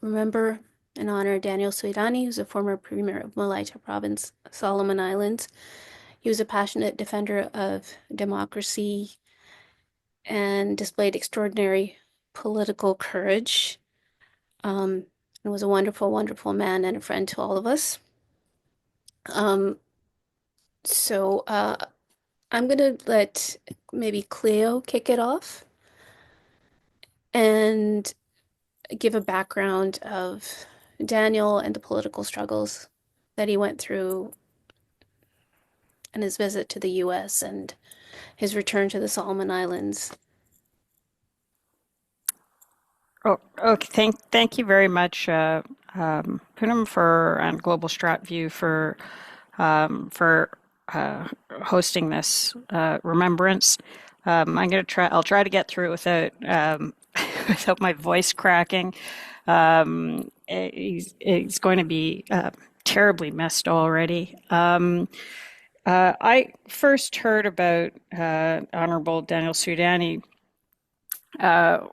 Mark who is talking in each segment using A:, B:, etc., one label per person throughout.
A: remember and honor Daniel Suidani, who's a former Premier of Malaita Province, Solomon Islands. He was a passionate defender of democracy and displayed extraordinary political courage. And was a wonderful, wonderful man and a friend to all of us. Um, so I'm gonna let maybe Cleo kick it off and give a background of Daniel and the political struggles that he went through and his visit to the US and his return to the Solomon Islands.
B: Oh, okay. Thank you very much, Poonam, for and Global Strat View for hosting this remembrance. I'll try to get through it without without my voice cracking. He's going to be terribly missed already. I first heard about Honorable Daniel Suidani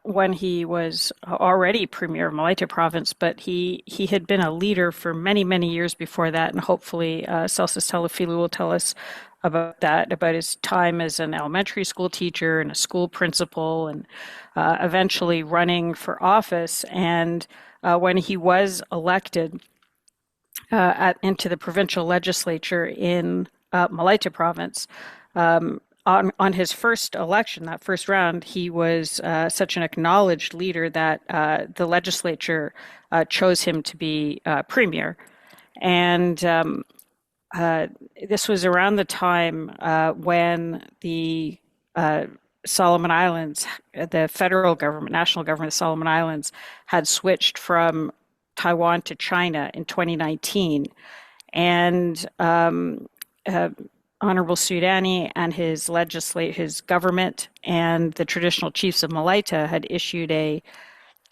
B: when he was already Premier of Malaita Province, but he had been a leader for many, many years before that, and hopefully Celsus Telefilu will tell us about that, about his time as an elementary school teacher and a school principal, and eventually running for office. And when he was elected into the provincial legislature in Malaita Province, on his first election, that first round, he was such an acknowledged leader that the legislature chose him to be premier. And this was around the time when the Solomon Islands, the federal government, national government of Solomon Islands, had switched from Taiwan to China in 2019. And Honorable Suidani and his government and the traditional chiefs of Malaita had issued a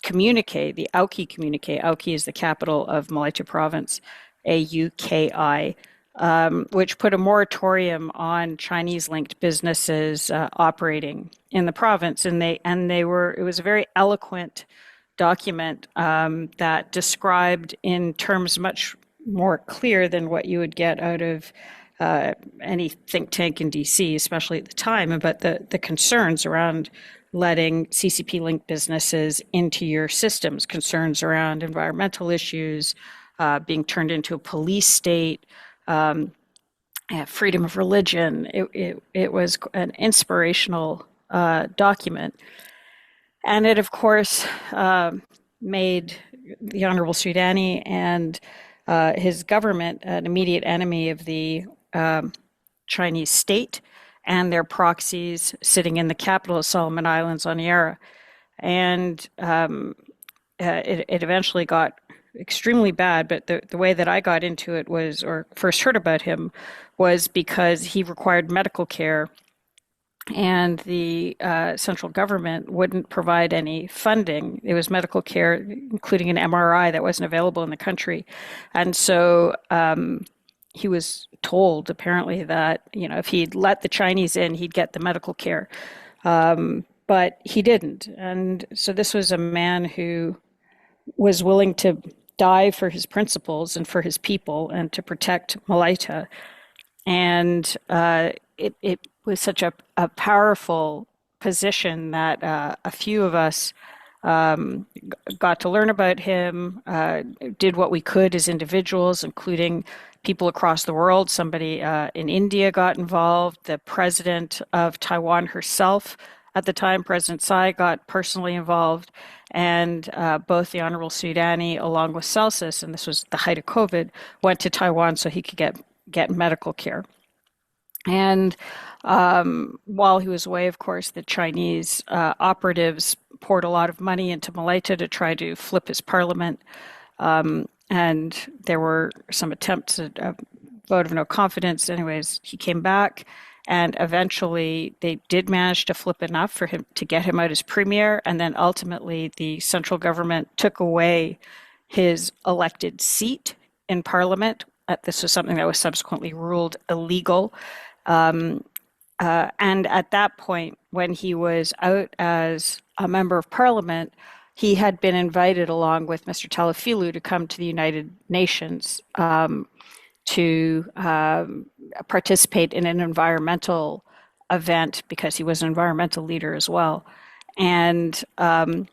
B: communique, the Auki communique. Auki is the capital of Malaita Province, AUKI, which put a moratorium on Chinese-linked businesses operating in the province, and it was a very eloquent document that described in terms much more clear than what you would get out of any think tank in DC, especially at the time, about the concerns around letting CCP linked businesses into your systems, concerns around environmental issues, being turned into a police state, freedom of religion. It was an inspirational document. And it, of course, made the Honorable Suidani and his government an immediate enemy of the Chinese state and their proxies sitting in the capital of Solomon Islands on Yarra. And it eventually got extremely bad, but the way that I got into it was, or first heard about him, was because he required medical care and the central government wouldn't provide any funding. It was medical care, including an MRI, that wasn't available in the country. And so he was told, apparently, that if he'd let the Chinese in, he'd get the medical care. But he didn't. And so this was a man who was willing to die for his principles and for his people and to protect Malaita. And it was such a powerful position that a few of us got to learn about him, did what we could as individuals, including people across the world. Somebody in India got involved. The president of Taiwan herself at the time, President Tsai, got personally involved. And both the Honorable Suidani, along with Celsus, and this was the height of COVID, went to Taiwan so he could get medical care. And while he was away, of course, the Chinese operatives poured a lot of money into Malaita to try to flip his parliament. And there were some attempts at a vote of no confidence. Anyways, he came back, and eventually they did manage to flip enough for him to get him out as premier. And then ultimately the central government took away his elected seat in parliament. This was something that was subsequently ruled illegal. And at that point, when he was out as a member of parliament, he had been invited along with Mr. Talafilu to come to the United Nations to participate in an environmental event because he was an environmental leader as well. And the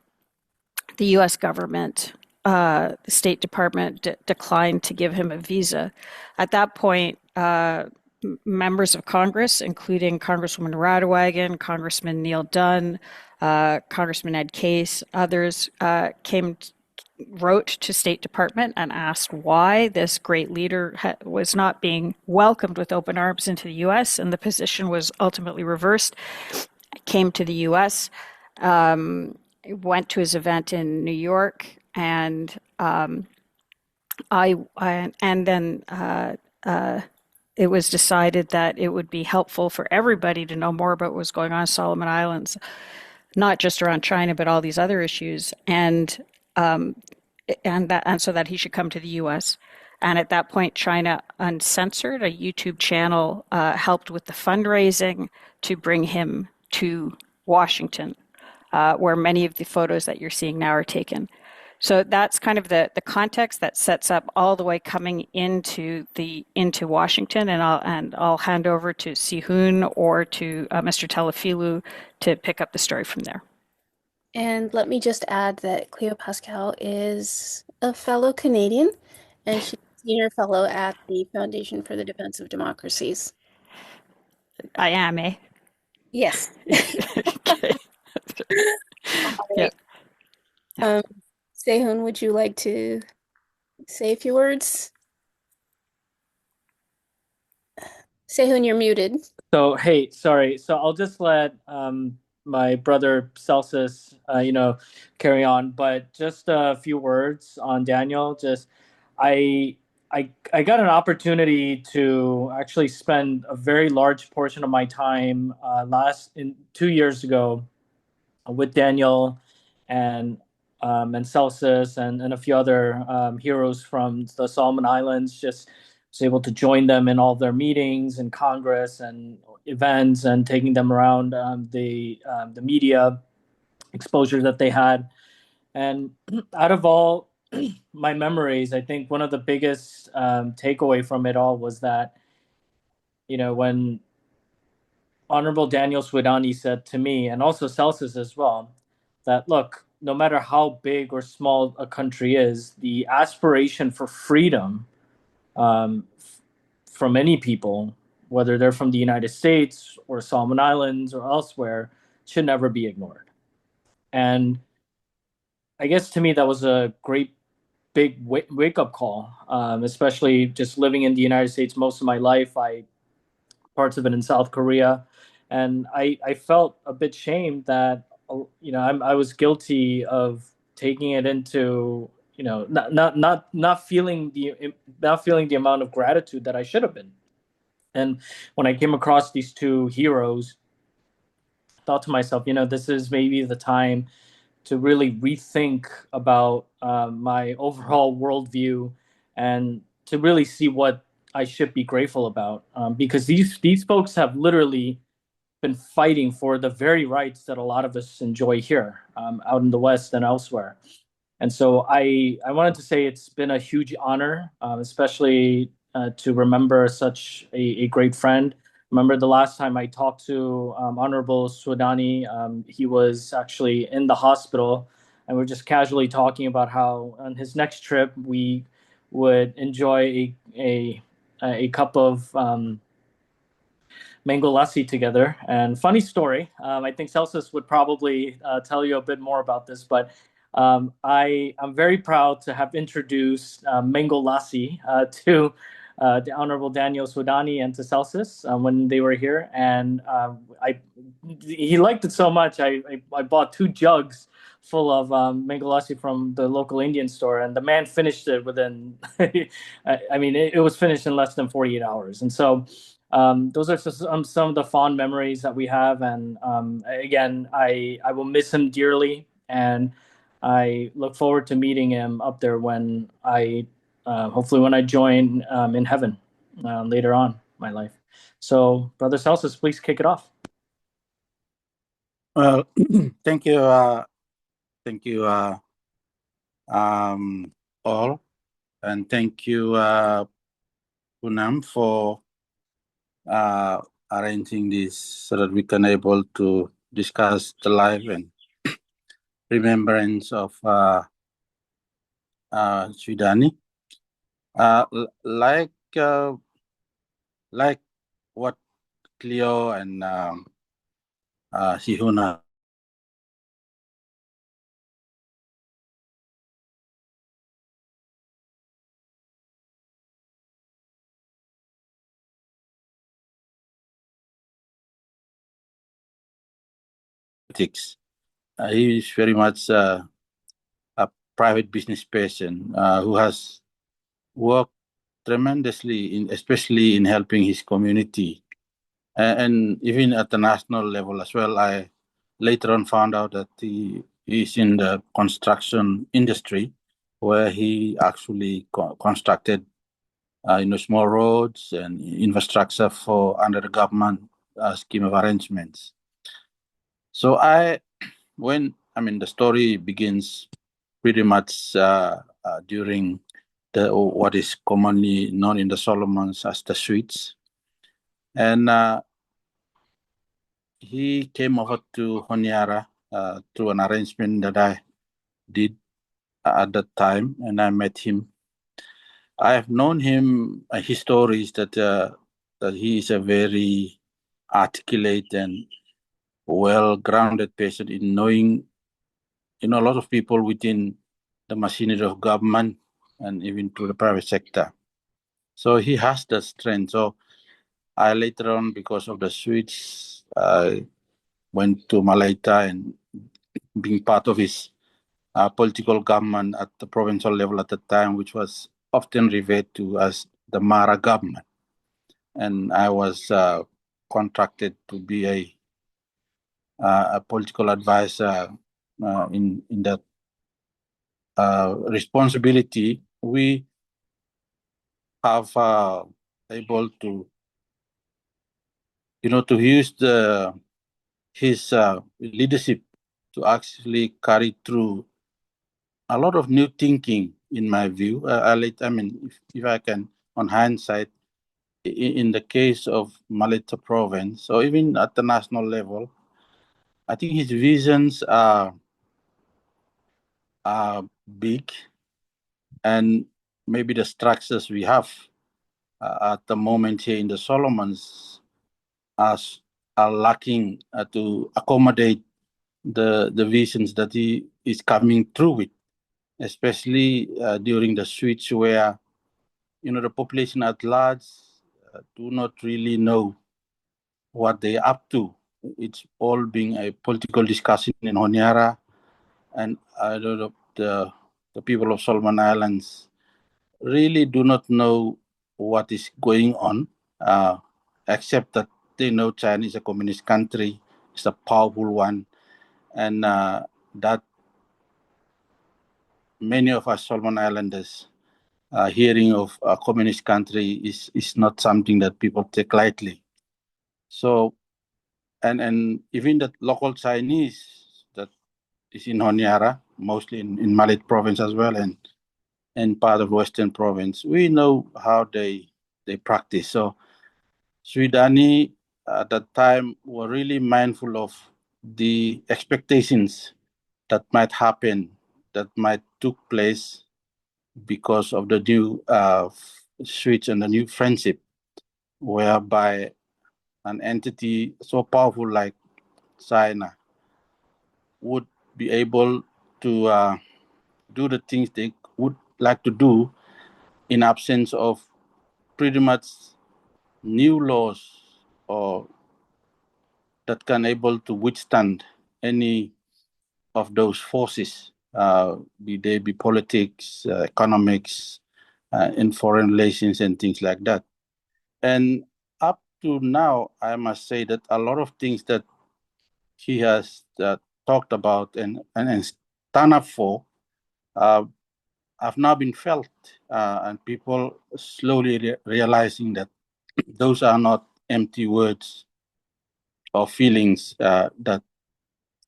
B: US government, the State Department declined to give him a visa. At that point, members of Congress, including Congresswoman Radewagen, Congressman Neil Dunn, Congressman Ed Case, others wrote to State Department and asked why this great leader was not being welcomed with open arms into the U.S. And the position was ultimately reversed. Came to the U.S., went to his event in New York, and then it was decided that it would be helpful for everybody to know more about what was going on in Solomon Islands, not just around China, but all these other issues, and so that he should come to the U.S. And at that point, China Uncensored, a YouTube channel, helped with the fundraising to bring him to Washington, where many of the photos that you're seeing now are taken. So that's kind of the context that sets up all the way coming into Washington, and I'll hand over to Sihun or to Mr. Telefilu to pick up the story from there.
A: And let me just add that Cleo Pascal is a fellow Canadian, and she's a senior fellow at the Foundation for the Defense of Democracies.
B: I am, eh?
A: Yes.
B: Okay.
A: All
B: Yeah.
A: right. Um, Sehun, would you like to say a few words? Sehun, you're muted.
C: So, hey, sorry. So I'll just let my brother Celsus, carry on. But just a few words on Daniel. Just I I got an opportunity to actually spend a very large portion of my time last in 2 years ago with Daniel and Celsus and a few other heroes from the Solomon Islands. Just was able to join them in all their meetings and Congress and events and taking them around the media exposure that they had. And out of all my memories, I think one of the biggest takeaway from it all was that when Honorable Daniel Suidani said to me, and also Celsus as well, that look, no matter how big or small a country is, the aspiration for freedom from any people, whether they're from the United States or Solomon Islands or elsewhere, should never be ignored. And I guess to me, that was a great big wake up call, especially just living in the United States most of my life. I parts of it in South Korea, and I felt a bit shamed that I was guilty of taking it into not feeling the amount of gratitude that I should have been. And when I came across these two heroes, I thought to myself, this is maybe the time to really rethink about my overall worldview and to really see what I should be grateful about, because these folks have literally been fighting for the very rights that a lot of us enjoy here, out in the West and elsewhere. And so I wanted to say it's been a huge honor, especially to remember such a great friend. Remember the last time I talked to Honorable Suidani, he was actually in the hospital, and we're just casually talking about how on his next trip we would enjoy a cup of mango lassi together. And funny story, I think Celsus would probably tell you a bit more about this, but I'm very proud to have introduced mango lassi to the Honorable Daniel Suidani and to Celsus when they were here, and he liked it so much. I bought 2 jugs full of mango lassi from the local Indian store, and the man finished it within. I mean, it was finished in less than 48 hours, and so those are some of the fond memories that we have. And again, I will miss him dearly, and I look forward to meeting him up there when hopefully when I join in heaven later on in my life. So, Brother Celsus, please kick it off.
D: Well, thank you, um, all, and thank you, Punam, for arranging this so that we can able to discuss the life and remembrance of Suidani. Like what Cleo and Sihuna politics. He is very much a private business person who has worked tremendously, especially in helping his community, and even at the national level as well. I later on found out that he is in the construction industry, where he actually constructed, small roads and infrastructure for under the government scheme of arrangements. So the story begins pretty much during the what is commonly known in the Solomons as the Suites, and he came over to Honiara through an arrangement that I did at that time, and I met him. I have known him. His stories that he is a very articulate and well-grounded person in knowing, a lot of people within the machinery of government and even to the private sector. So he has the strength. So I later on, because of the switch, I went to Malaita and being part of his political government at the provincial level at the time, which was often referred to as the Mara government. And I was contracted to be a political advisor in that responsibility. We have able to, to use his leadership to actually carry through a lot of new thinking, in my view. If I can, on hindsight, in the case of Malaita Province, or even at the national level, I think his visions are big, and maybe the structures we have at the moment here in the Solomons are, are lacking to accommodate the visions that he is coming through with, especially during the switch where, the population at large do not really know what they're up to. It's all being a political discussion in Honiara, and the people of Solomon Islands really do not know what is going on, except that they know China is a communist country, it's a powerful one, and that many of us Solomon Islanders hearing of a communist country is not something that people take lightly. So, and even the local Chinese that is in Honiara, mostly in Malaita Province as well, and part of Western Province, we know how they practice. So Suidani at that time were really mindful of the expectations that might happen, that might took place because of the new switch and the new friendship, whereby an entity so powerful like China would be able to do the things they would like to do in absence of pretty much new laws or that can able to withstand any of those forces, be they be politics, economics, in foreign relations and things like that. And up to now, I must say that a lot of things that he has talked about and stand up for have now been felt, and people slowly realizing that those are not empty words or feelings that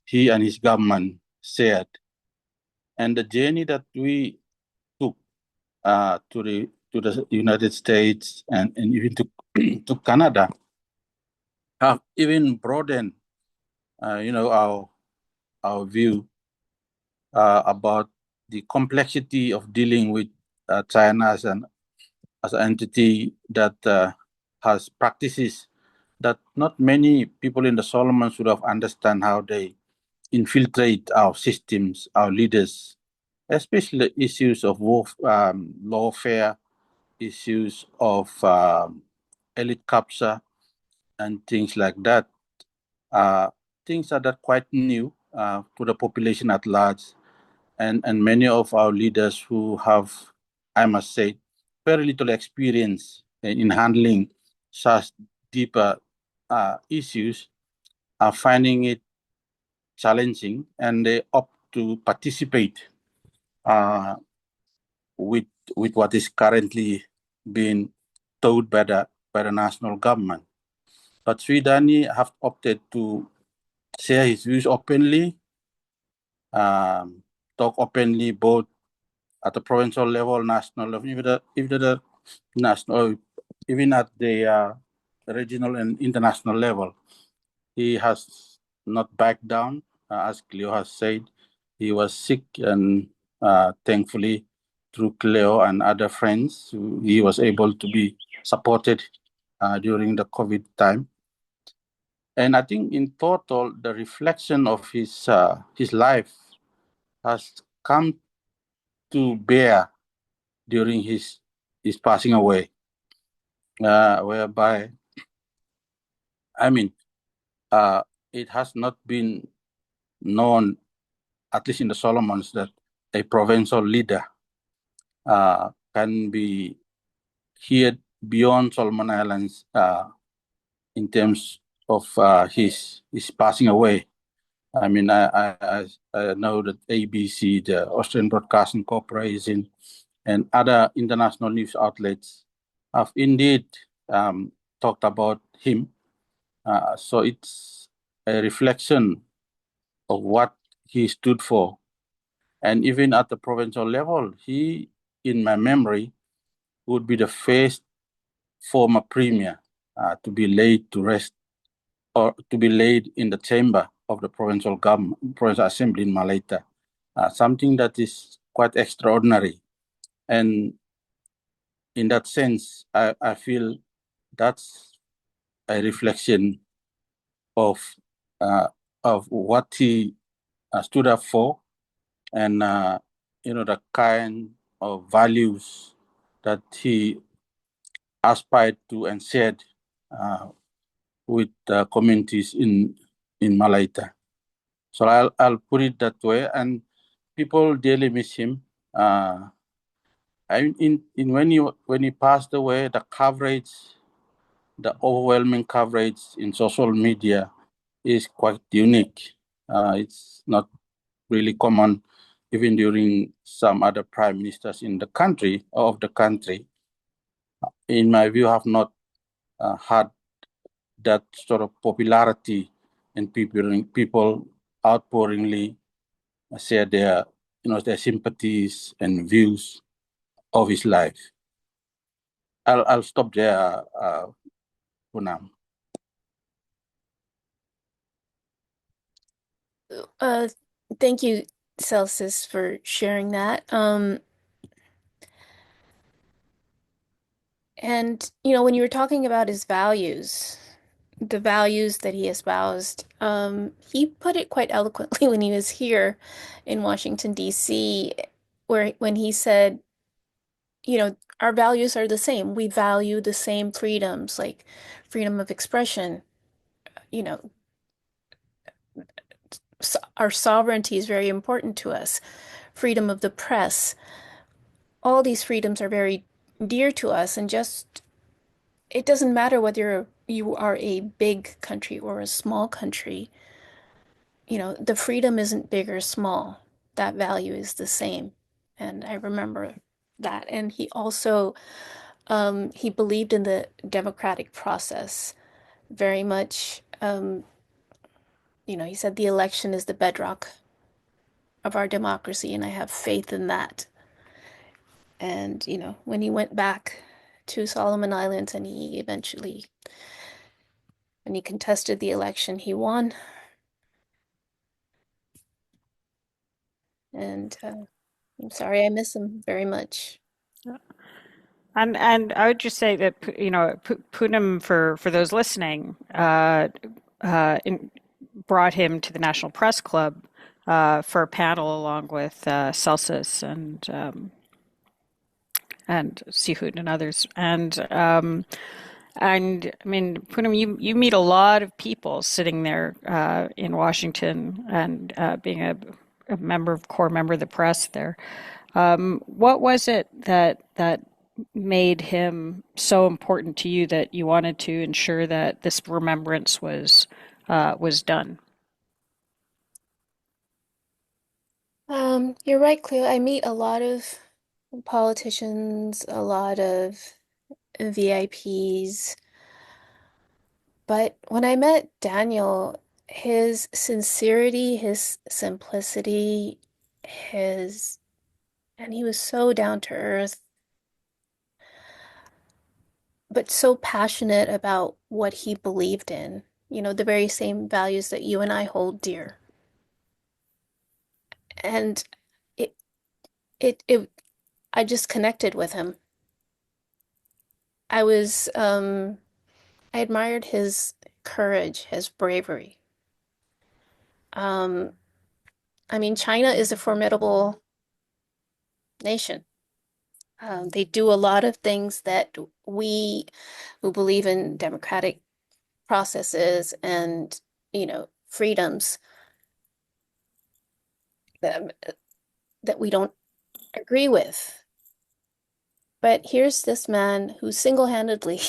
D: he and his government shared. and the journey that we took to the United States and even to to Canada have even broadened, our view about the complexity of dealing with China as an entity that has practices that not many people in the Solomons would have understand how they infiltrate our systems, our leaders, especially issues of lawfare, issues of elite capture, and things like that. Uh, Things that are quite new to the population at large, and many of our leaders who have, I must say, very little experience in handling such deeper issues are finding it challenging, and they opt to participate uh, with what is currently being towed by the national government. But Suidani have opted to share his views openly, talk openly both at the provincial level, national level, even the national, even at the regional and international level. He has not backed down, as Cleo has said. He was sick, and thankfully, through Cleo and other friends, he was able to be supported during the COVID time. And I think in total, the reflection of his life has come to bear during his passing away, whereby, I mean, it has not been known, at least in the Solomons, that a provincial leader can be heard beyond Solomon Islands in terms of his passing away. I mean, I know that ABC, the Australian Broadcasting Corporation, and other international news outlets have indeed talked about him. So it's a reflection of what he stood for. And even at the provincial level, he, in my memory, would be the first former premier to be laid to rest, or to be laid in the chamber of the provincial government, provincial assembly in Malaita. Something that is quite extraordinary. And in that sense, I feel that's a reflection of what he stood up for, and the kind of values that he aspired to and shared with communities in Malaita. So I'll put it that way, and people dearly miss him. In when he passed away, the overwhelming coverage in social media is quite unique. It's not really common, even during some other prime ministers in the country, of the country. In my view, have not had that sort of popularity, and people outpouringly share their sympathies and views of his life. I'll stop there for now.
A: Thank you, Celsus, for sharing that. And when you were talking about his values, the values that he espoused, he put it quite eloquently when he was here in Washington, D.C., when he said, our values are the same. We value the same freedoms, like freedom of expression. You know, our sovereignty is very important to us. Freedom of the press. All these freedoms are very dear to us, and just it doesn't matter whether you are a big country or a small country. The freedom isn't big or small. That value is the same. And I remember that. And he also he believed in the democratic process very much. He said the election is the bedrock of our democracy, and I have faith in that. And, when he went back to Solomon Islands and when he contested the election, he won. And I'm sorry, I miss him very much.
B: And I would just say that Poonam, for those listening, brought him to the National Press Club for a panel along with Celsus and Sihut and others. And I mean, Poonam, you meet a lot of people sitting there in Washington and being a core member of the press there. What was it that made him so important to you that you wanted to ensure that this remembrance was done?
A: You're right, Cleo. I meet a lot of politicians, a lot of VIPs, but when I met Daniel, his sincerity, his simplicity, his and he was so down to earth, but so passionate about what he believed in, the very same values that you and I hold dear. And it, it, I just connected with him. I was, I admired his courage, his bravery. Um, I mean, China is a formidable nation. They do a lot of things that we who believe in democratic processes and, freedoms that, that we don't agree with. But here's this man who single-handedly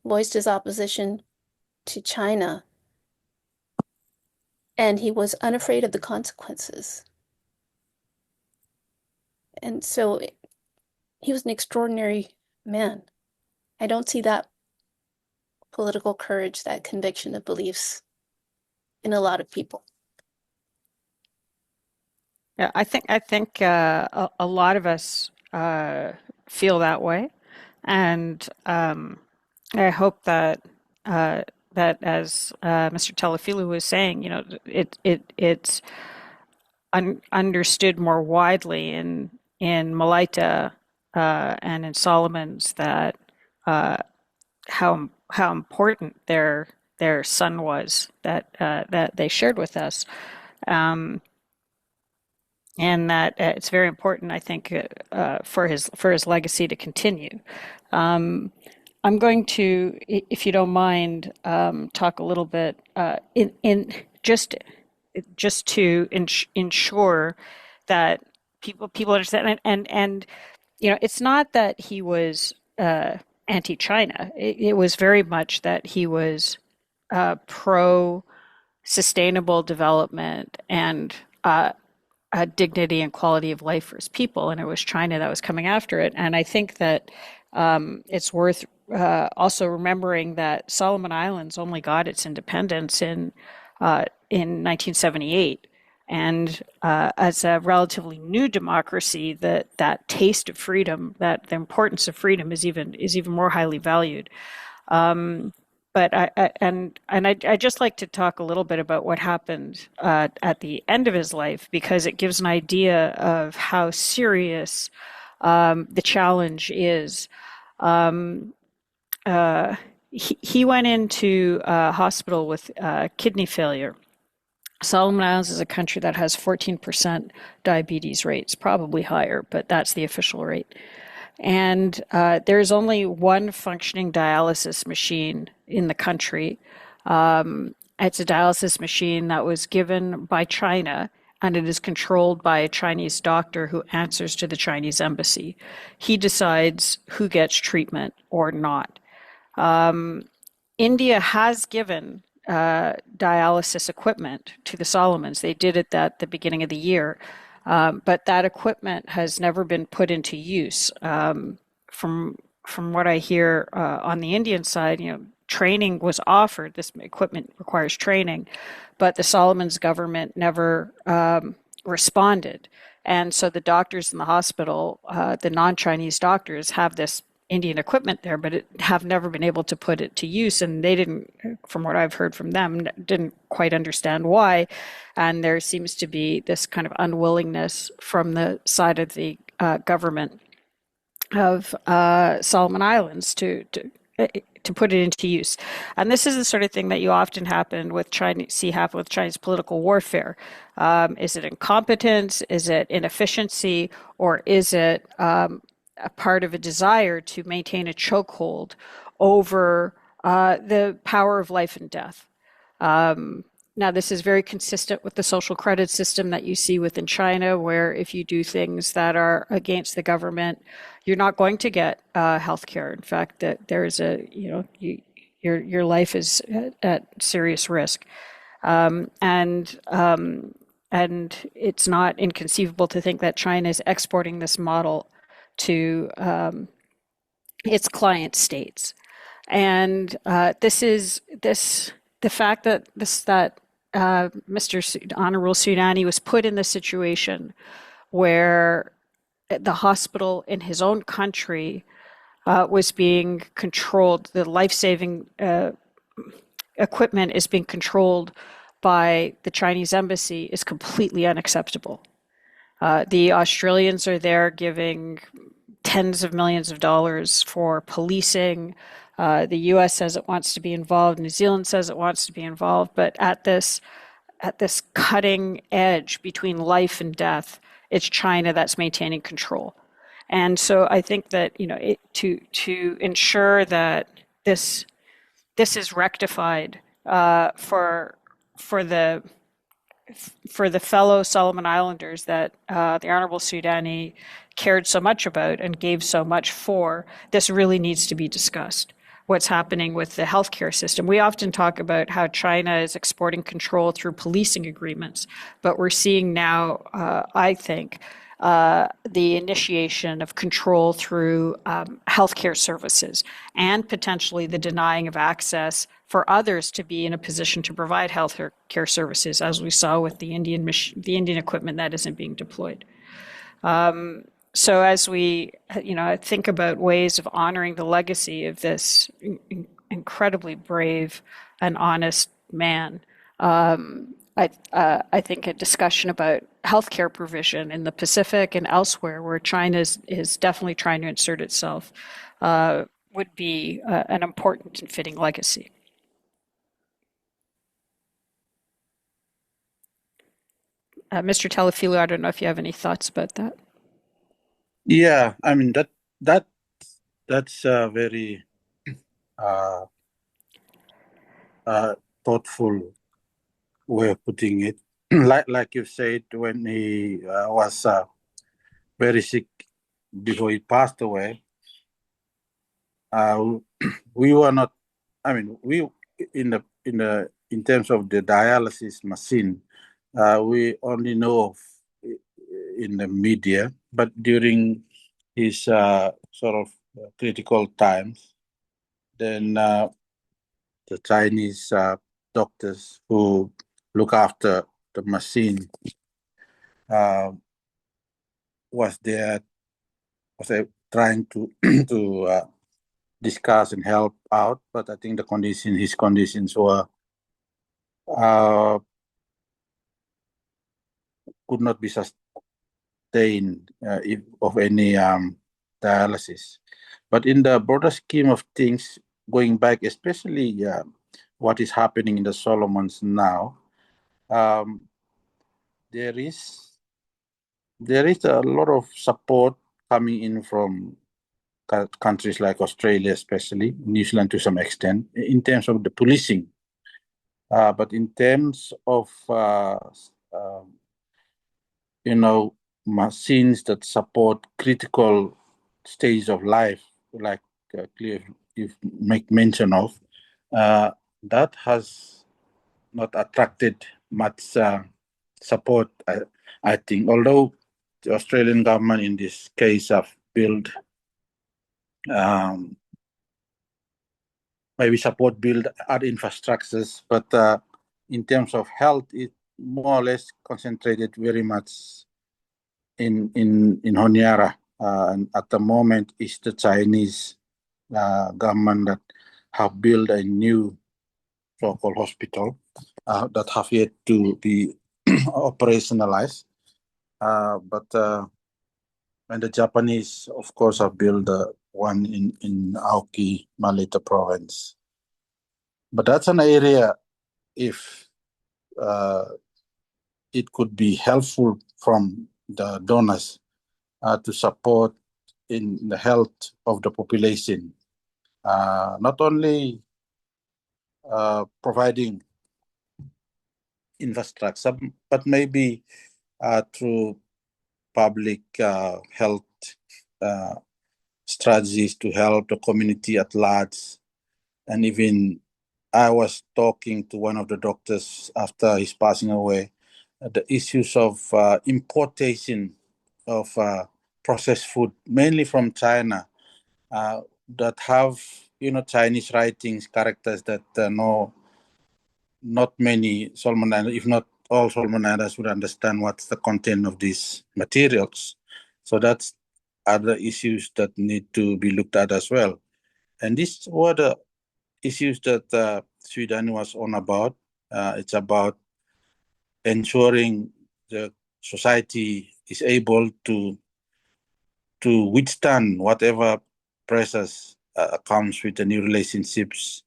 A: voiced his opposition to China, and he was unafraid of the consequences. And so he was an extraordinary man. I don't see that political courage, that conviction of beliefs in a lot of people.
B: Yeah, I think a lot of us feel that way, and I hope uh, that as Mr. Telefilu was saying, it's understood more widely in Malaita and in Solomon's that how important their son was that they shared with us. Um, and that it's very important, I think, for his legacy to continue. I'm going to, if you don't mind, talk a little bit in just to ensure that people understand, and it's not that he was anti-China. It was very much that he was pro sustainable development and dignity and quality of life for his people, and it was China that was coming after it. And I think that it's worth also remembering that Solomon Islands only got its independence in 1978. And as a relatively new democracy, that taste of freedom, that the importance of freedom is even more highly valued. But I just like to talk a little bit about what happened at the end of his life, because it gives an idea of how serious the challenge is. Um, he went into hospital with kidney failure. Solomon Islands is a country that has 14% diabetes rates, probably higher, but that's the official rate. And there's only one functioning dialysis machine in the country. It's a dialysis machine that was given by China, and it is controlled by a Chinese doctor who answers to the Chinese embassy. He decides who gets treatment or not. India has given dialysis equipment to the Solomons. They did it at the beginning of the year. But that equipment has never been put into use. From what I hear on the Indian side, training was offered. This equipment requires training, but the Solomons government never responded. And so the doctors in the hospital, the non-Chinese doctors, have this Indian equipment there, but have never been able to put it to use. And they didn't, from what I've heard from them, didn't quite understand why. And there seems to be this kind of unwillingness from the side of the government of Solomon Islands to put it into use. And this is the sort of thing that you often see happen with Chinese political warfare. Is it incompetence? Is it inefficiency? Or is it a part of a desire to maintain a chokehold over the power of life and death? Now, this is very consistent with the social credit system that you see within China, where if you do things that are against the government, you're not going to get health care. In fact, that there is your life is at serious risk. And it's not inconceivable to think that China is exporting this model to its client states. And the fact that Mr. Honorable Suidani was put in this situation where the hospital in his own country was being controlled, the life-saving equipment is being controlled by the Chinese embassy, is completely unacceptable. The Australians are there giving tens of millions of dollars for policing. The U.S. says it wants to be involved. New Zealand says it wants to be involved. But at this cutting edge between life and death, it's China that's maintaining control. And so I think that to ensure that this is rectified for the fellow Solomon Islanders that the Honorable Suidani cared so much about and gave so much for, this really needs to be discussed. What's happening with the healthcare system. We often talk about how China is exporting control through policing agreements, but we're seeing now, I think, the initiation of control through healthcare services and potentially the denying of access for others to be in a position to provide healthcare services, as we saw with the Indian equipment that isn't being deployed. So as we, think about ways of honoring the legacy of this incredibly brave and honest man, I think a discussion about healthcare provision in the Pacific and elsewhere, where China is definitely trying to insert itself, would be an important and fitting legacy. Mr. Telefilu, I don't know if you have any thoughts about that.
D: Yeah, I mean that's a very thoughtful way of putting it. like you said, when he was very sick before he passed away, we were not. I mean, we in terms of the dialysis machine, we only know of in the media, but during his sort of critical times, then the Chinese doctors who look after the machine was there, trying to to discuss and help out, but I think his conditions were could not be sustained of any dialysis. But in the broader scheme of things, going back, especially what is happening in the Solomons now, there is a lot of support coming in from countries like Australia, especially New Zealand to some extent, in terms of the policing. But in terms of machines that support critical stages of life, like Cliff you make mention of, that has not attracted much support, I think. Although the Australian government in this case have built maybe support build other infrastructures, but in terms of health, it more or less concentrated very much in Honiara. And at the moment, it's the Chinese government that have built a new so-called hospital that have yet to be operationalized. And the Japanese, of course, have built one in Aoki, Malaita Province. But that's an area, if it could be helpful from the donors to support in the health of the population, not only providing infrastructure, but maybe through public health strategies to help the community at large. And even I was talking to one of the doctors after his passing away, the issues of importation of processed food, mainly from China, that have Chinese writings, characters that not many Solomon Islanders, if not all Solomon Islanders, would understand what's the content of these materials. So that's other issues that need to be looked at as well. And these were the issues that Suidani was on about. It's about ensuring the society is able to withstand whatever pressures comes with the new relationships.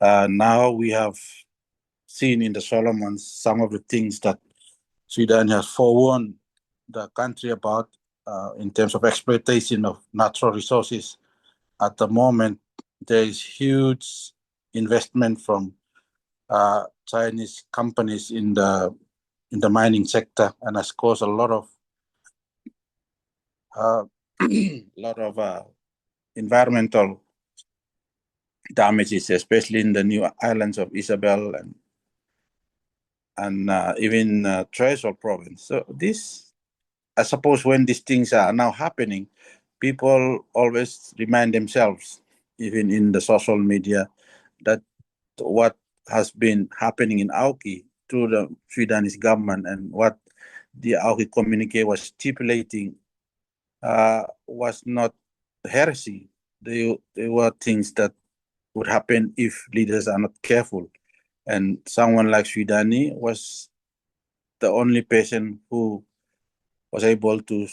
D: Now we have seen in the Solomons some of the things that Sweden has forewarned the country about in terms of exploitation of natural resources. At the moment, there is huge investment from Chinese companies in the mining sector, and has caused a lot of environmental damages, especially in the new islands of Isabel and even Tresol province. So this, I suppose, when these things are now happening, people always remind themselves, even in the social media, that what has been happening in Aoki through the Sudanese government and what the Aoki communique was stipulating was not heresy. They were things that would happen if leaders are not careful. And someone like Suidani was the only person who was able to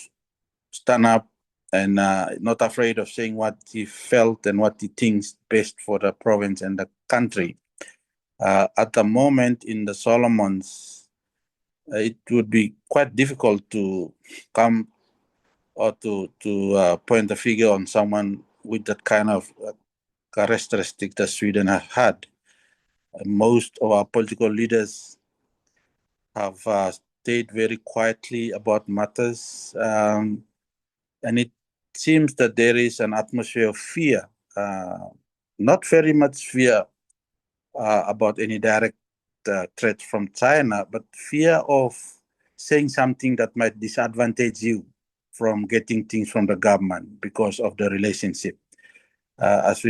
D: stand up and not afraid of saying what he felt and what he thinks best for the province and the country. At the moment in the Solomons, it would be quite difficult to come or to point a figure on someone with that kind of characteristic that Sweden has had. Most of our political leaders have stayed very quietly about matters, and it seems that there is an atmosphere of fear, not very much fear about any direct threat from China, but fear of saying something that might disadvantage you from getting things from the government because of the relationship. As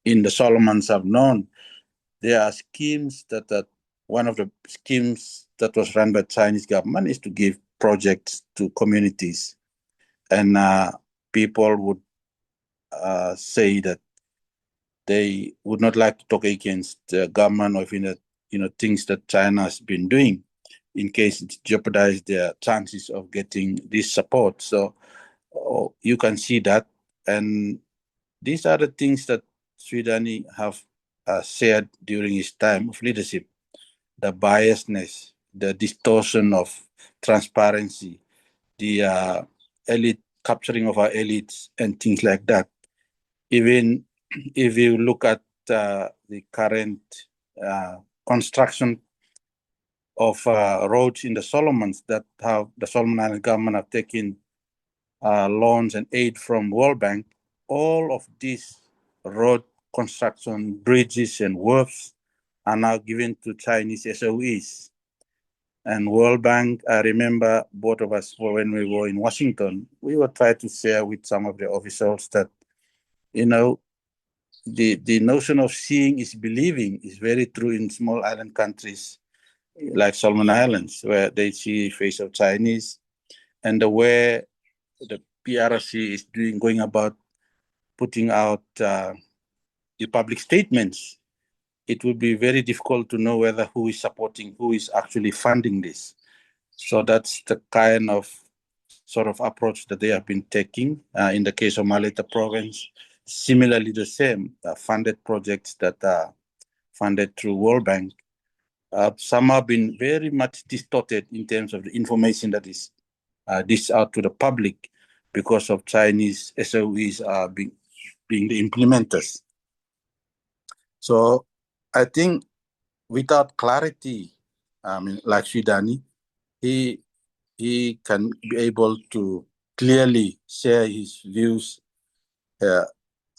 D: in the Solomons have known, there are schemes that one of the schemes that was run by Chinese government is to give projects to communities, and people would say that they would not like to talk against the government or even things that China has been doing in case it jeopardizes their chances of getting this support. So you can see that, and these are the things that Suidani have shared during his time of leadership: the biasness, the distortion of transparency, the elite capturing of our elites, and things like that. Even if you look at the current construction of roads in the Solomons, that how the Solomon Island government have taken loans and aid from World Bank, all of these road construction, bridges and wharfs are now given to Chinese SOEs. And World Bank, I remember both of us when we were in Washington, we were trying to share with some of the officials that, the notion of seeing is believing is very true in small island countries like Solomon Islands, where they see face of Chinese, and the way the PRC is going about putting out the public statements, it would be very difficult to know whether who is supporting, who is actually funding this. So that's the kind of sort of approach that they have been taking. In the case of Malaita Province, similarly the same, funded projects that are funded through World Bank. Some have been very much distorted in terms of the information that is dished out to the public because of Chinese SOEs being the implementers. So I think without clarity, like Suidani, he can be able to clearly share his views uh,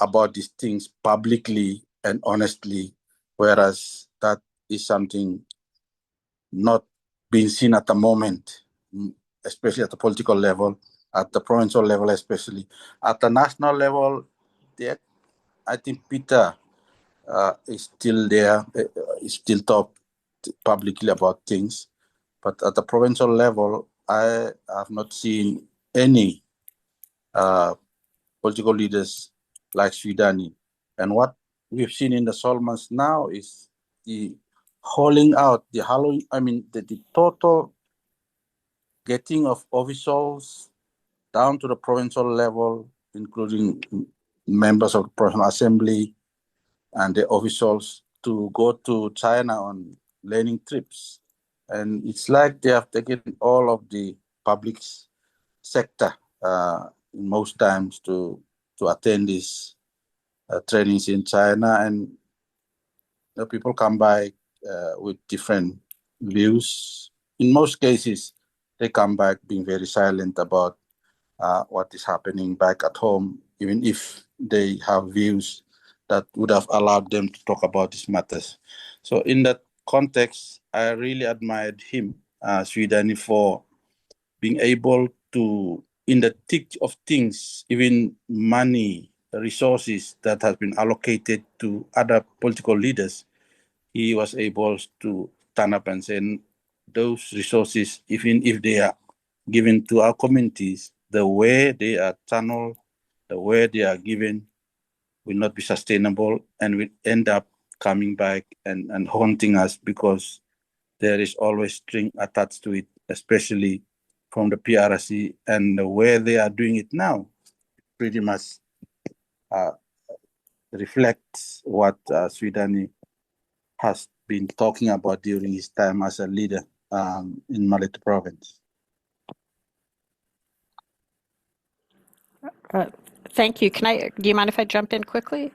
D: about these things publicly and honestly, whereas that is something not being seen at the moment, especially at the political level, at the provincial level, especially at the national level. There, I think Peter is still there, is still talk publicly about things. But at the provincial level, I have not seen any political leaders like Suidani. And what we've seen in the Solomons now is the hollowing out, the total getting of officials down to the provincial level, including members of the Provincial Assembly and the officials to go to China on learning trips. And it's like they have taken all of the public sector most times to attend these trainings in China, and the people come back with different views. In most cases, they come back being very silent about what is happening back at home, even if they have views that would have allowed them to talk about these matters. So in that context, I really admired him, Sweden, for being able to, in the thick of things, even money, resources that has been allocated to other political leaders, he was able to stand up and say, those resources, even if they are given to our communities, the way they are channeled, the way they are given will not be sustainable and will end up coming back and haunting us because there is always string attached to it, especially from the PRC, and the way they are doing it now pretty much uh, reflects what Sweden has been talking about during his time as a leader in Malaita Province.
B: Uh, Thank you. Do you mind if I jump in quickly?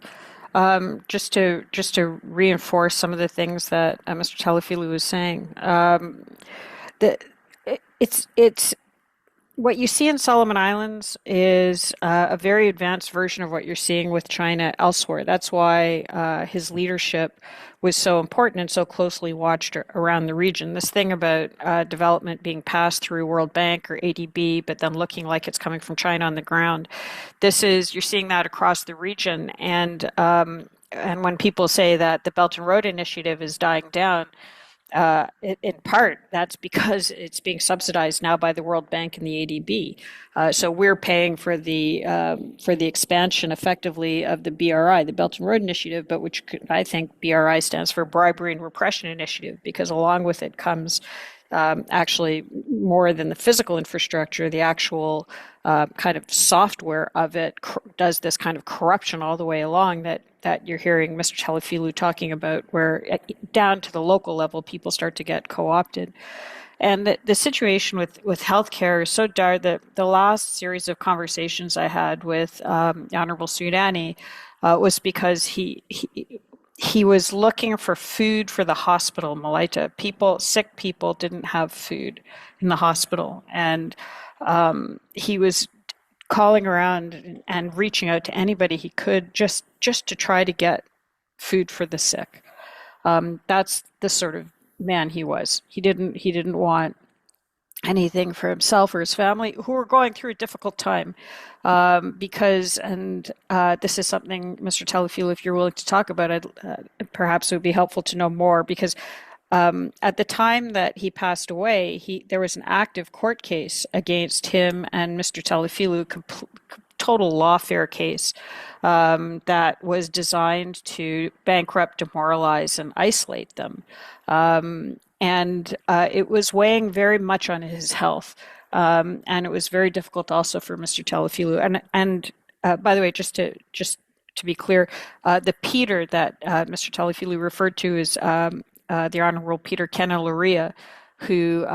B: Just to reinforce some of the things that Mr. Telefilu was saying. The, it's what you see in Solomon Islands is a very advanced version of what you're seeing with China elsewhere. That's why his leadership was so important and so closely watched around the region. This thing about development being passed through World Bank or ADB, but then looking like it's coming from China on the ground. You're seeing that across the region. And when people say that the Belt and Road Initiative is dying down, in part, that's because it's being subsidized now by the World Bank and the ADB. So we're paying for the expansion, effectively, of the BRI, the Belt and Road Initiative, but which I think BRI stands for Bribery and Repression Initiative, because along with it comes actually more than the physical infrastructure, the actual kind of software of it does this kind of corruption all the way along that you're hearing Mr. Telefilu talking about, where down to the local level, people start to get co-opted. And the situation with healthcare is so dire that the last series of conversations I had with the Honorable Suidani was because he was looking for food for the hospital in Malaita. Sick people didn't have food in the hospital. And he was calling around and reaching out to anybody he could just to try to get food for the sick. That's the sort of man he was. He didn't want anything for himself or his family, who were going through a difficult time. Because, and this is something, Mr. Telefilo, if you're willing to talk about it, perhaps it would be helpful to know more. Because at the time that he passed away, there was an active court case against him and Mr. Telefilo, total lawfare case that was designed to bankrupt, demoralize, and isolate them. And it was weighing very much on his health. And it was very difficult also for Mr. Telefilo. And by the way, just to be clear, the Peter that Mr. Telefilo referred to is the Honorable Peter Kenalaria, who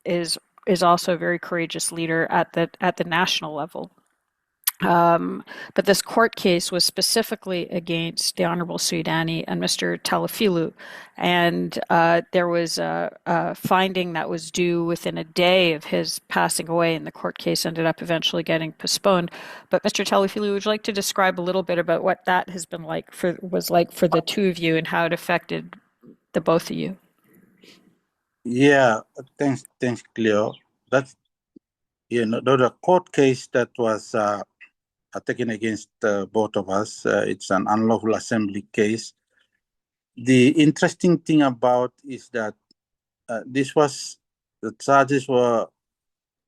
B: is also a very courageous leader at the national level. But this court case was specifically against the Honorable Suidani and Mr. Telefilu. And there was a finding that was due within a day of his passing away, and the court case ended up eventually getting postponed. But Mr. Telefilu, would you like to describe a little bit about what that has been like for the two of you and how it affected the both of you?
D: Yeah, thanks, Cleo. That's the court case that was taken against both of us. It's an unlawful assembly case. The interesting thing about is that the charges were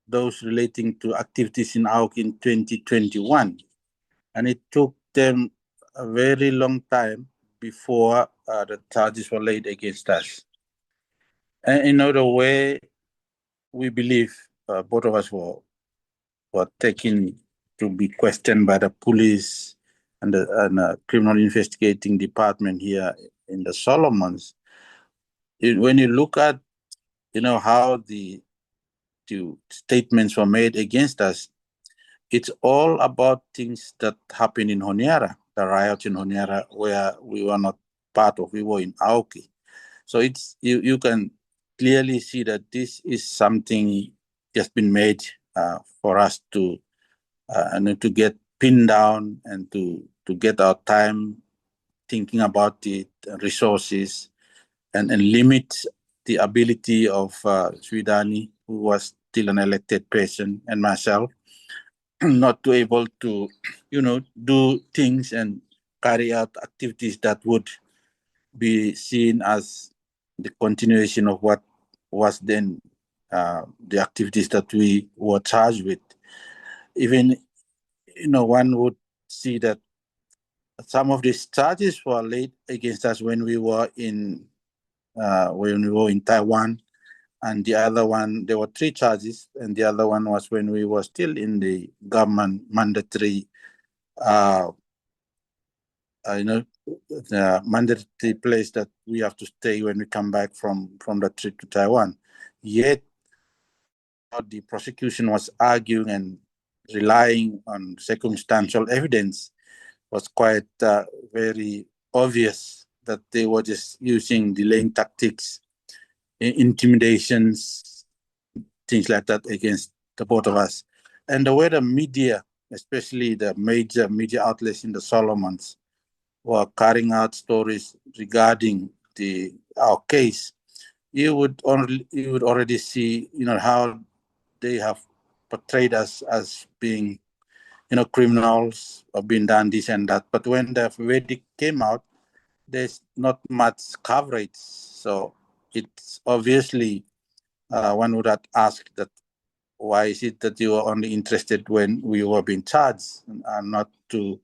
D: those relating to activities in AUK in 2021, and it took them a very long time before the charges were laid against us. And in other way, we believe both of us were taken to be questioned by the police and the criminal investigating department here in the Solomons. When you look at how the statements were made against us, it's all about things that happened in Honiara, the riots in Honiara, where we were not part of, we were in Aoki. So it's you can clearly see that this is something just been made for us to get pinned down and to get our time thinking about the resources and limit the ability of Suidani, who was still an elected person, and myself, not to able to, do things and carry out activities that would be seen as the continuation of what was then the activities that we were charged with. Even, one would see that some of these charges were laid against us when we were in Taiwan, and the other one, there were 3 charges, and the other one was when we were still in the government mandatory, the mandatory place that we have to stay when we come back from the trip to Taiwan. Yet, the prosecution was arguing and relying on circumstantial evidence. Was quite very obvious that they were just using delaying tactics, intimidations, things like that against the both of us. And the way the media, especially the major media outlets in the Solomons, were carrying out stories regarding our case, you would already see, how they have portrayed us as being, criminals or being done this and that. But when the verdict came out, there's not much coverage. So it's obviously one would have asked that why is it that you are only interested when we were being charged and not to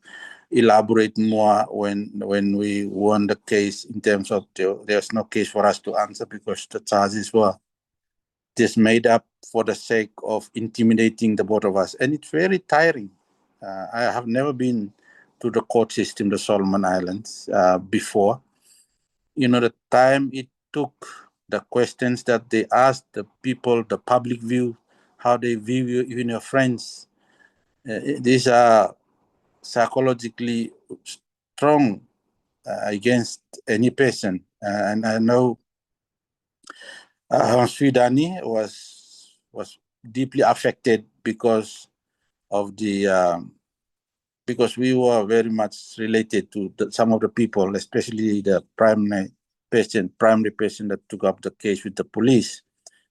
D: elaborate more when we won the case, in terms of there's no case for us to answer because the charges were just made up for the sake of intimidating the both of us. And it's very tiring. I have never been to the court system, the Solomon Islands, before. The time it took, the questions that they asked, the people, the public view, how they view you, even your friends. These are psychologically strong against any person. And I know Suidani was deeply affected because of because we were very much related to some of the people, especially the primary person that took up the case with the police.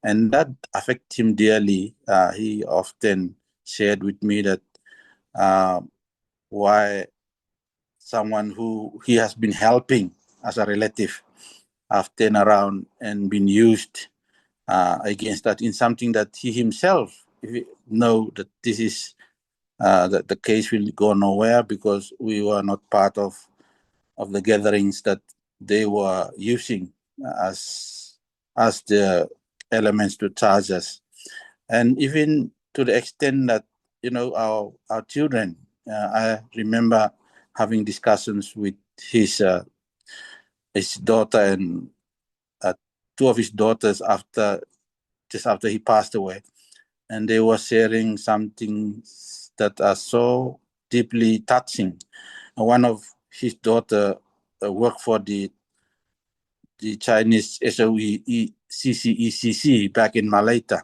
D: and that affected him dearly. He often shared with me that why someone who he has been helping as a relative have turned around and been used against that in something that he himself know that this is that the case will go nowhere because we were not part of the gatherings that they were using as the elements to charge us, and even to the extent that our children. I remember having discussions with his daughter and two of his daughters after he passed away, and they were sharing something that are so deeply touching. One of his daughter worked for the Chinese CCECC back in Malaita,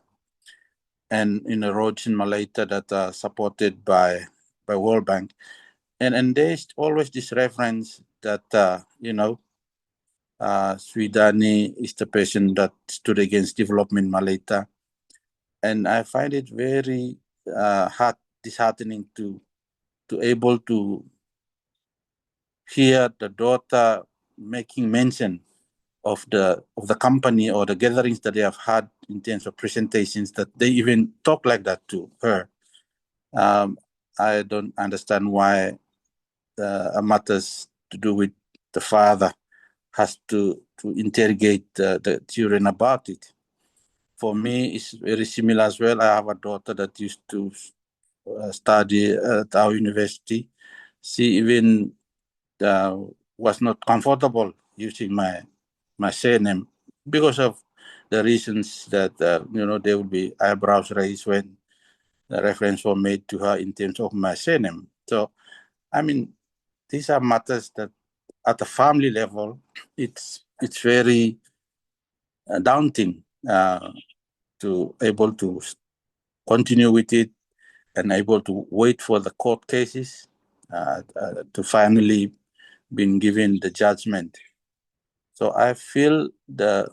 D: and in the roads in Malaita that are supported by World Bank, and there's always this reference that Suidani is the person that stood against development Malaita, and I find it very disheartening to able to hear the daughter making mention of the company or the gatherings that they have had in terms of presentations, that they even talk like that to her. I don't understand why matters to do with the father has to interrogate the children about it. For me, it's very similar as well. I have a daughter that used to study at our university. She even was not comfortable using my surname because of the reasons that there will be eyebrows raised when the reference was made to her in terms of my surname. So, I mean, these are matters that at the family level, it's very daunting to able to continue with it and able to wait for the court cases to finally been given the judgment. So I feel the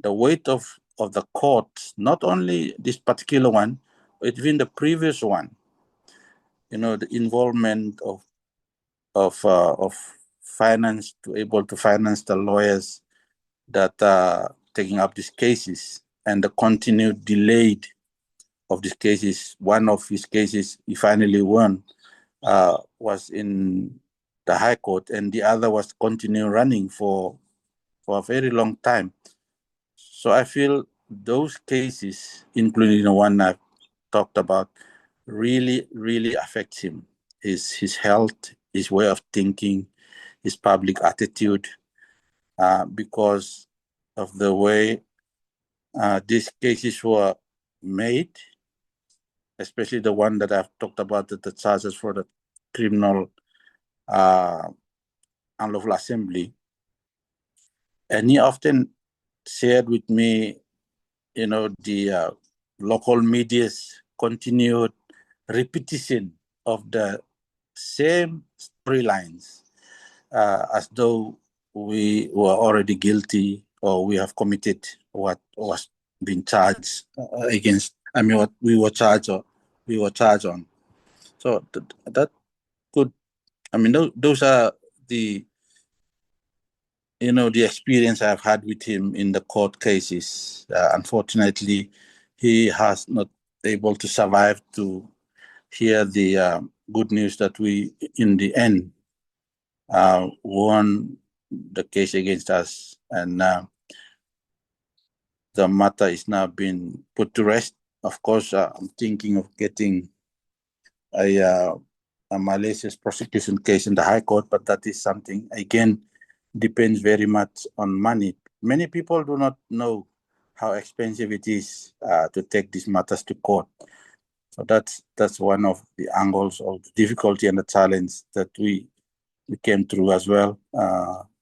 D: weight of the court, not only this particular one, but even the previous one. The involvement of finance to able to finance the lawyers that are taking up these cases, and the continued delayed of these cases. One of his cases he finally won was in the High Court, and the other was continue running for a very long time. So I feel those cases, including the one I've talked about, really, really affects him. His health, his way of thinking, his public attitude, because of the way these cases were made, especially the one that I've talked about, the charges for the criminal unlawful assembly. And he often shared with me, the local media's continued repetition of the same storylines, as though we were already guilty or we have committed what was being charged against. I mean, what we were charged on. So that could. I mean, those are the the experience I've had with him in the court cases. Unfortunately, he has not able to survive to hear the good news that we, in the end, won the case against us, and the matter is now being put to rest. Of course, I'm thinking of getting a malicious prosecution case in the High Court, but that is something, again, depends very much on money. Many people do not know how expensive it is to take these matters to court. So that's one of the angles of the difficulty and the challenge that we came through as well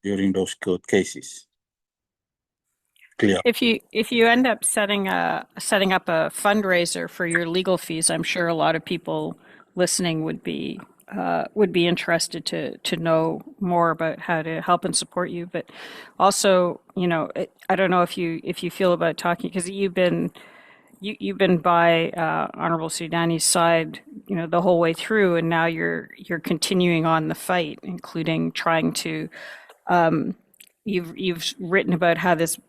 D: during those court cases. Clear.
B: If you end up setting up a fundraiser for your legal fees, I'm sure a lot of people listening would be would be interested to know more about how to help and support you. But also, I don't know if you feel about talking, because you've been by Honorable Suidani's side, the whole way through, and now you're continuing on the fight, including trying to. You've written about how this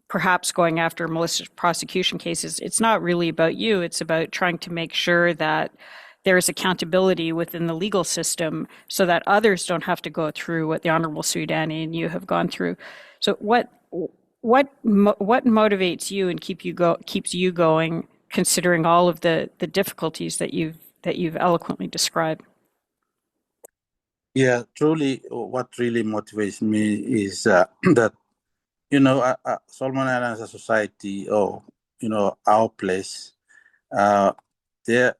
B: perhaps going after malicious prosecution cases. It's not really about you. It's about trying to make sure that there is accountability within the legal system, so that others don't have to go through what the Honorable Suidani and you have gone through. So what motivates you and keeps you going, considering all of the difficulties that you've eloquently described?
D: Yeah, truly, what really motivates me is that Solomon Islands as a society, or our place, their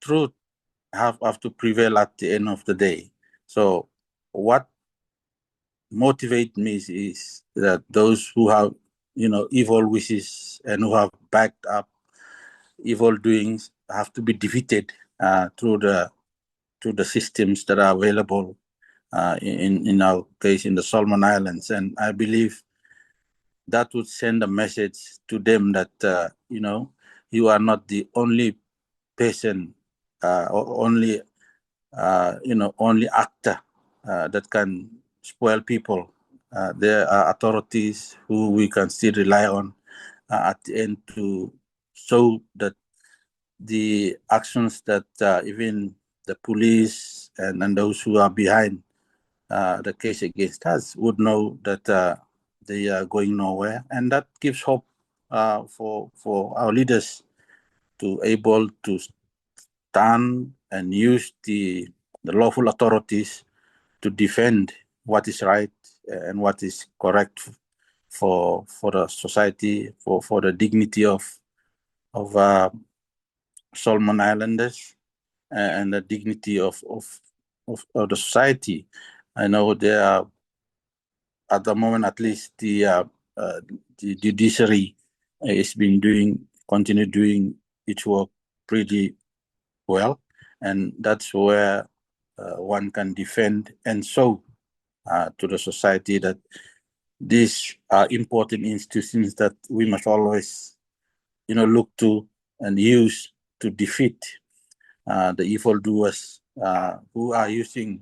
D: truth have to prevail at the end of the day. So what motivates me is that those who have evil wishes and who have backed up evil doings have to be defeated through the systems that are available in our case in the Solomon Islands. And I believe that would send a message to them that you are not the only person or only actor that can spoil people. There are authorities who we can still rely on at the end to show that the actions that even the police and those who are behind the case against us would know that they are going nowhere, and that gives hope for our leaders to able to stand and use the lawful authorities to defend what is right and what is correct for the society, for the dignity of Solomon Islanders and the dignity of the society. I know there are, at the moment at least, the judiciary has been continue doing its work pretty well, and that's where one can defend and show to the society that these are important institutions that we must always, look to and use to defeat the evildoers who are using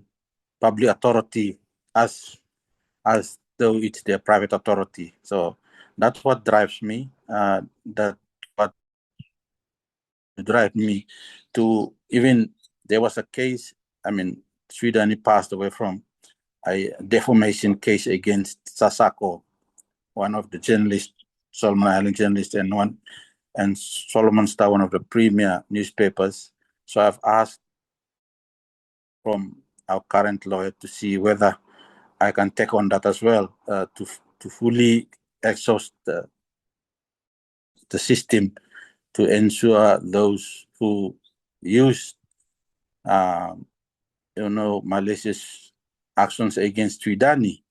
D: public authority as though it's their private authority. So that's what drives me. That what drive me to even there was a case. I mean, Sweden passed away from a defamation case against Sasako, one of the journalists, Solomon Island journalists, and Solomon Star, one of the premier newspapers. So I've asked from our current lawyer to see whether I can take on that as well to fully exhaust the system to ensure those who use malicious actions against Suidani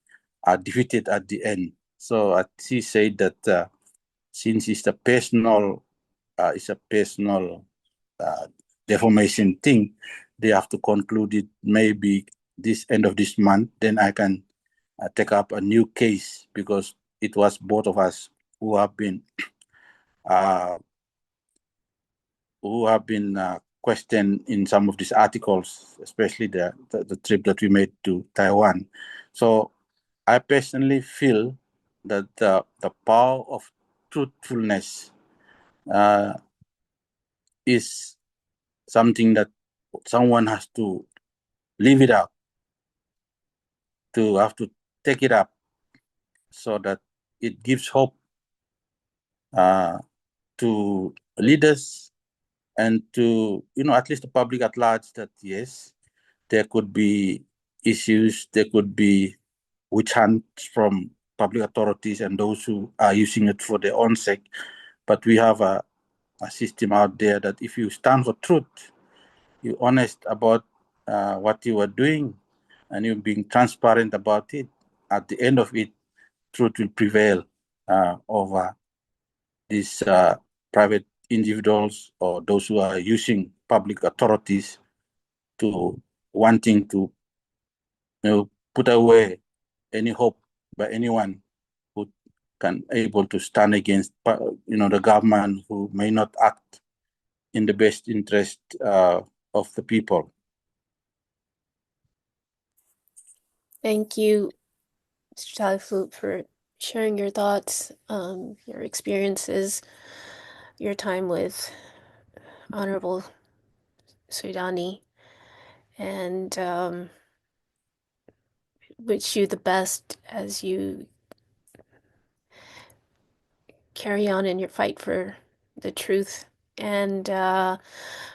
D: are defeated at the end. So she said that since it's a personal defamation thing, they have to conclude it maybe this end of this month. Then I can take up a new case, because it was both of us who have been questioned in some of these articles, especially the trip that we made to Taiwan. So I personally feel that the power of truthfulness is something that someone has to live it out, to have to take it up, so that it gives hope to leaders and to at least the public at large, that yes, there could be issues, there could be witch hunts from public authorities and those who are using it for their own sake, but we have a system out there that if you stand for truth, you're honest about what you are doing, and you're being transparent about it, at the end of it, truth will prevail over these private individuals or those who are using public authorities to wanting to put away any hope by anyone who can able to stand against the government who may not act in the best interest of the people.
A: Thank you, Mr. Taliflut, for sharing your thoughts, your experiences, your time with Honorable Suidani, and wish you the best as you carry on in your fight for the truth. And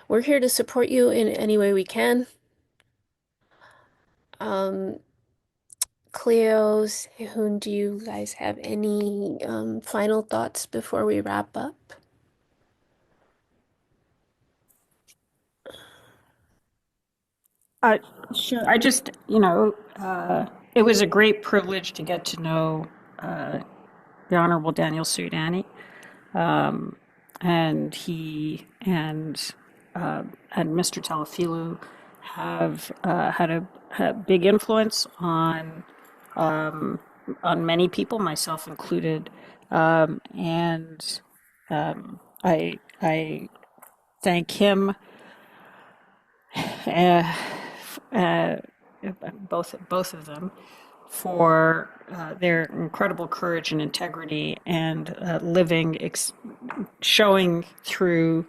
A: we're here to support you in any way we can. Cleo, Sehun, do you guys have any final thoughts before we wrap up?
B: Sure. I just, it was a great privilege to get to know the Honorable Daniel Suidani. And he and Mr. Talafilu have had a big influence on many people, myself included. And I thank him, uh, uh, both of them, for their incredible courage and integrity and showing through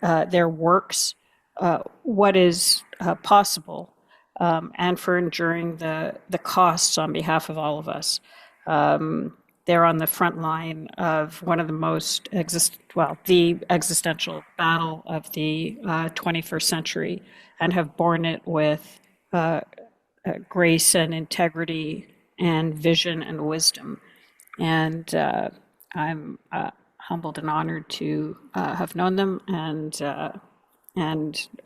B: their works what is possible, and for enduring the costs on behalf of all of us. They're on the front line of one of the the existential battle of the 21st century, and have borne it with grace and integrity and vision and wisdom. And I'm humbled and honored to have known them, and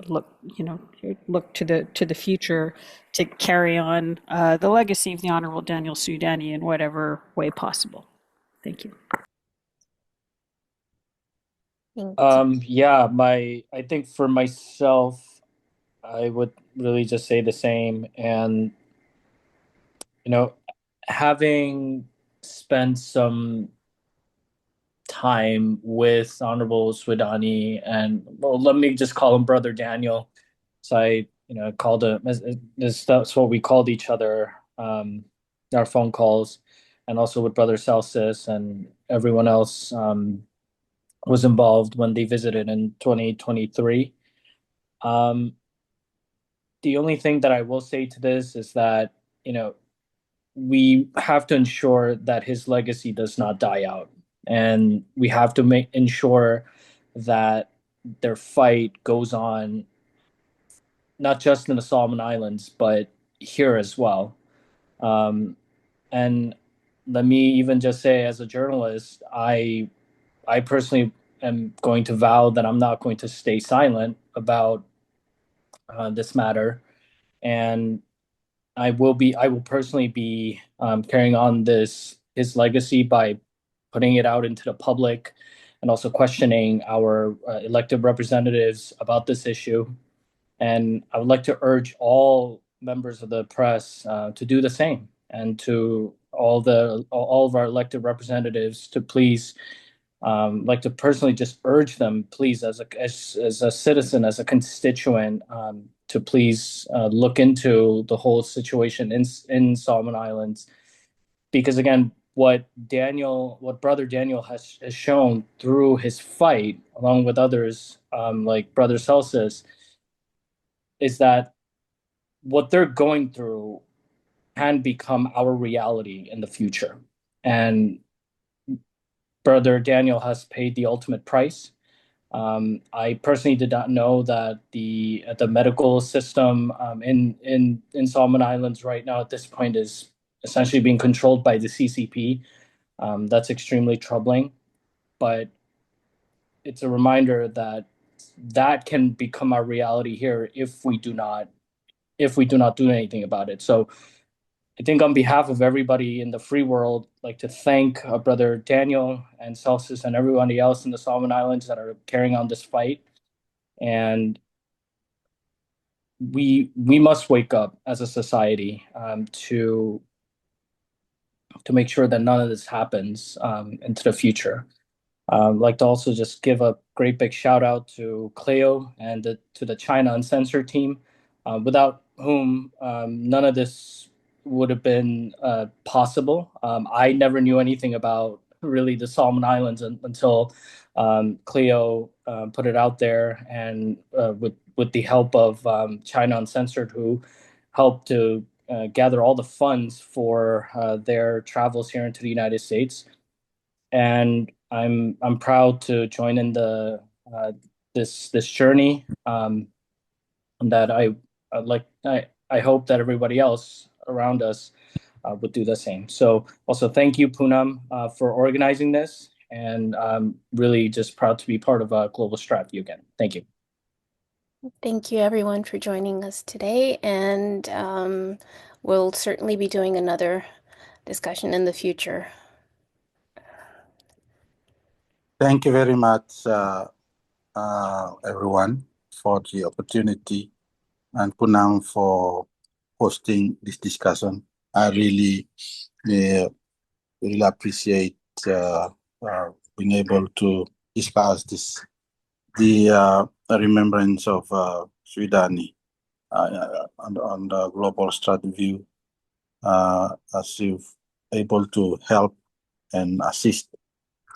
B: look to the future to carry on the legacy of the Honorable Daniel Suidani in whatever way possible. Thank you.
C: Yeah, I think for myself, I would really just say the same. And, having spent some time with Honorable Suidani, and well, let me just call him Brother Daniel. So I, called him, that's what we called each other, our phone calls, and also with Brother Celsus and everyone else was involved when they visited in 2023. Um, the only thing that I will say to this is that, we have to ensure that his legacy does not die out. And we have to ensure that their fight goes on, not just in the Solomon Islands, but here as well. And let me even just say, as a journalist, I personally am going to vow that I'm not going to stay silent about this matter, and I will personally be carrying on his legacy by putting it out into the public, and also questioning our elected representatives about this issue. And I would like to urge all members of the press to do the same, and to all of our elected representatives to please, like to personally just urge them, please, as a citizen, as a constituent, to please look into the whole situation in Solomon Islands, because again, what Brother Daniel has shown through his fight, along with others, like Brother Celsus, is that what they're going through can become our reality in the future. And Brother Daniel has paid the ultimate price. I personally did not know that the medical system in Solomon Islands right now at this point is essentially being controlled by the CCP. That's extremely troubling, but it's a reminder that that can become our reality here if we do not do anything about it. So I think on behalf of everybody in the free world, I'd like to thank Brother Daniel and Celsus and everybody else in the Solomon Islands that are carrying on this fight. And we must wake up as a society to make sure that none of this happens into the future. I'd like to also just give a great big shout out to Cleo and to the China Uncensored team, without whom none of this would have been possible. I never knew anything about really the Solomon Islands until Cleo put it out there, and with the help of China Uncensored, who helped to gather all the funds for their travels here into the United States. And I'm proud to join in the this journey. That I hope that everybody else around us would do the same. So also thank you, Poonam, for organizing this, and I'm really just proud to be part of Global Strategy again. Thank you.
A: Thank you, everyone, for joining us today, and we'll certainly be doing another discussion in the future.
D: Thank you very much, everyone, for the opportunity, and Punam for hosting this discussion. I really appreciate being able to discuss the remembrance of Suidani on the global strategy view, as you've able to help and assist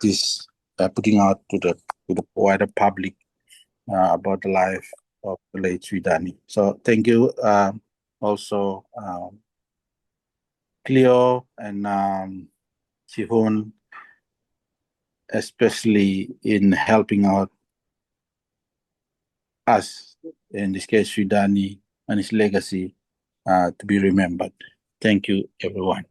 D: this putting out to the wider public about the life of the late Suidani. So thank you also Cleo and Sihun, especially in helping out us, in this case Suidani and his legacy, to be remembered. Thank you, everyone.